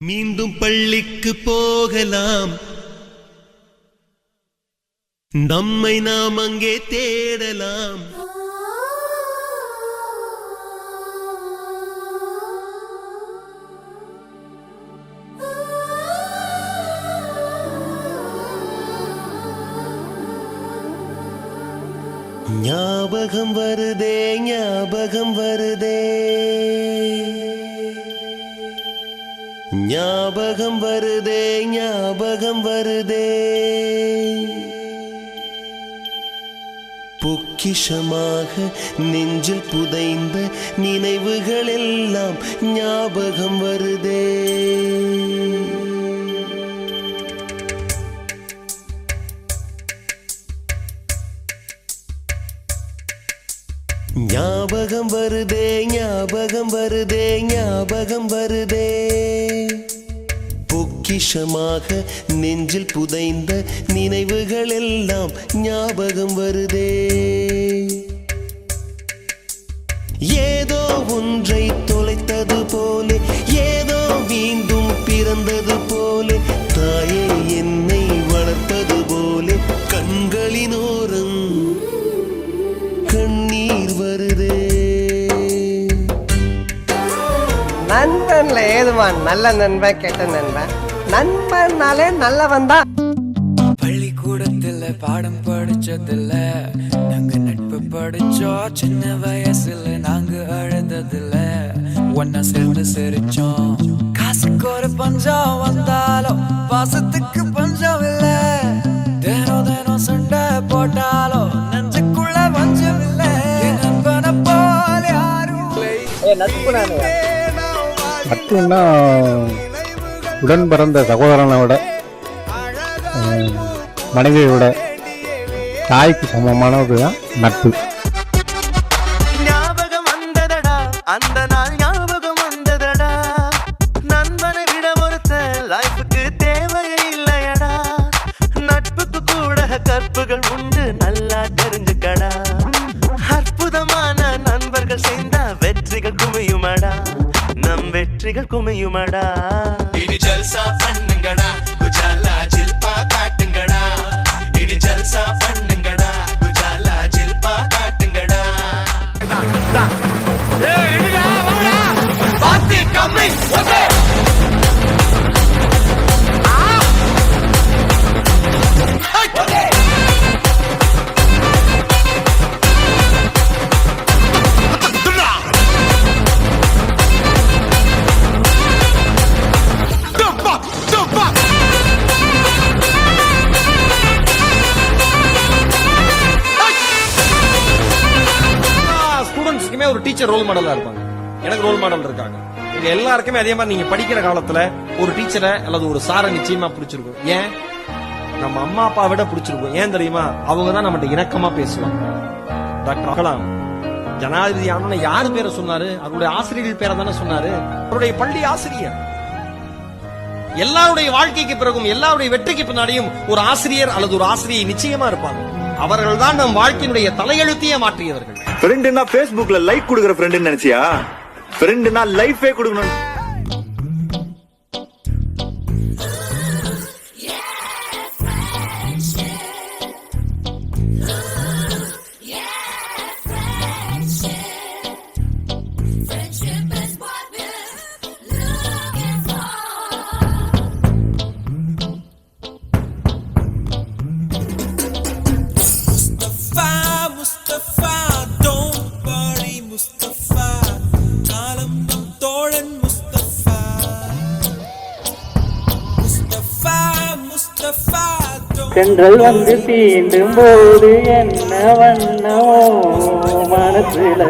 மீண்டும் பள்ளிக்கு போகலாம், நம்மை நாம் அங்கே தேடலாம். ஞாபகம் வருதே, ஞாபகம் வருதே, ஞாபகம் வருதே, ஞாபகம் வருதே. பொக்கிஷமாக நெஞ்சில் புதைந்த நினைவுகள் எல்லாம் ஞாபகம் வருதே. ஞாபகம் வருதே, ஞாபகம் வருதே, ஞாபகம் வருதே. பொக்கிஷமாக நெஞ்சில் புதைந்த நினைவுகள் எல்லாம் ஞாபகம் வருதே. ஏதோ ஒன்றை தொலைத்தது போலே, ஏதோ மீண்டும் பிறந்தது போலே, தாயே என்னை வளர்த்தது போலே கண்களினோரம் கண்ணீர் வருதே. நண்பன்ல ஏதுவான் நல்ல நண்பன் கெட்ட நண்பன்? நண்பன்னாலே நல்லவன் தான். பள்ளிக்கூடத்துல பாடம் படிச்சதில்ல, நாங்க நட்பு படிச்சோம். சின்ன வயசுல நாங்க அழுததில்ல, ஒன்னா சேர்ந்து சிரிச்சோம். காசுக்கு ஒரு பஞ்சம் வந்தாலும் பாசத்துக்கு பஞ்சம் இல்ல. தினம் தினம் சண்டை போட்டாலும் நெஞ்சுக்குள்ள பஞ்சம் இல்ல. நண்பனை போல யாரும் நட்புன்னா உடன் பிறந்த சகோதரனை விட, மனைவியை விட தாய்க்கு சமமானது தான் நட்பு. ஞாபகம் வந்ததடா, அந்த நாள் ஞாபகம் வந்ததடா. நண்பனை விட ஒருத்த லைஃபுக்கு தேவையே இல்லையடா. நட்புக்கு கூட கற்புகள் உண்டு, நல்லா தெரிஞ்சுக்கடா. அற்புதமான நண்பர்கள் சேர்ந்தா வெற்றிகள் குமியுமடா, நம் வெற்றிகள் குமியுமடா. இனி ஜல்சா பண்ணுங்கடா, குஜாலா ஜில்பா காட்டுங்கடா. இனி ஜல்சா பண்ணுங்கடா, குஜாலா ஜில்பா காட்டுங்கடா. பாத்தி கம்மி ஒரு டீச்சர் ரோல் மாடலா இருப்பாங்க. எனக்கு ரோல் மாடல் இருக்காங்க. இங்க எல்லாருக்குமே அதே மாதிரி நீங்க படிக்கிற காலத்துல ஒரு டீச்சரை அல்லது ஒரு சாரை நிச்சயமா பிடிச்சிருக்கும். ஏன்? நம்ம அம்மா அப்பா விட பிடிச்சிருக்கும். ஏன் தெரியுமா? அவங்க தான் நம்மகிட்ட இணக்கமா பேசுவாங்க. டாக்டர் கலாம் ஜனாதிபதி ஆனோன்னு யாரு பேரை சொன்னாரு? அவருடைய ஆசிரியர்கள் பேரை தானே சொன்னாரு. அவருடைய பள்ளி ஆசிரியர். எல்லாருடைய வாழ்க்கைக்கு பிறகும் எல்லாருடைய வெற்றிக்கு பின்னாடியும் ஒரு ஆசிரியர் அல்லது ஒரு ஆசிரியை நிச்சயமா இருப்பாங்க. அவர்கள் தான் நம் வாழ்க்கையினுடைய தலையெழுத்தையே மாற்றியவர்கள். ஃப்ரெண்ட்னா Facebookல லைக் கொடுக்கிற ஃப்ரெண்ட் நினைச்சியா? ஃப்ரெண்ட்னா லைஃபே கொடுக்கணும். சென்றல் வந்து தீண்டும் போது என்ன வண்ணமோ மனசுல.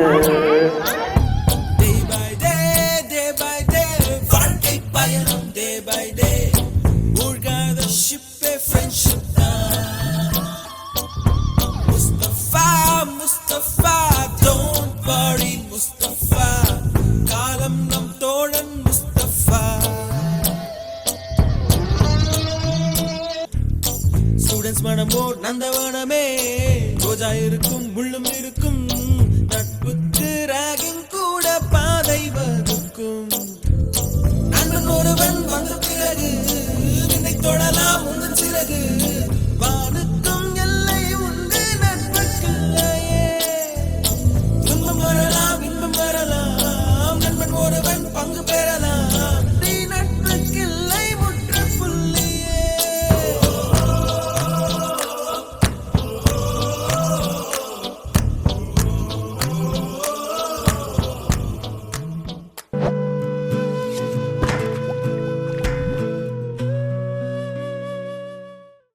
மனமோ நந்தவனமே ரோஜா இருக்கும் முள்ளும் இருக்கும்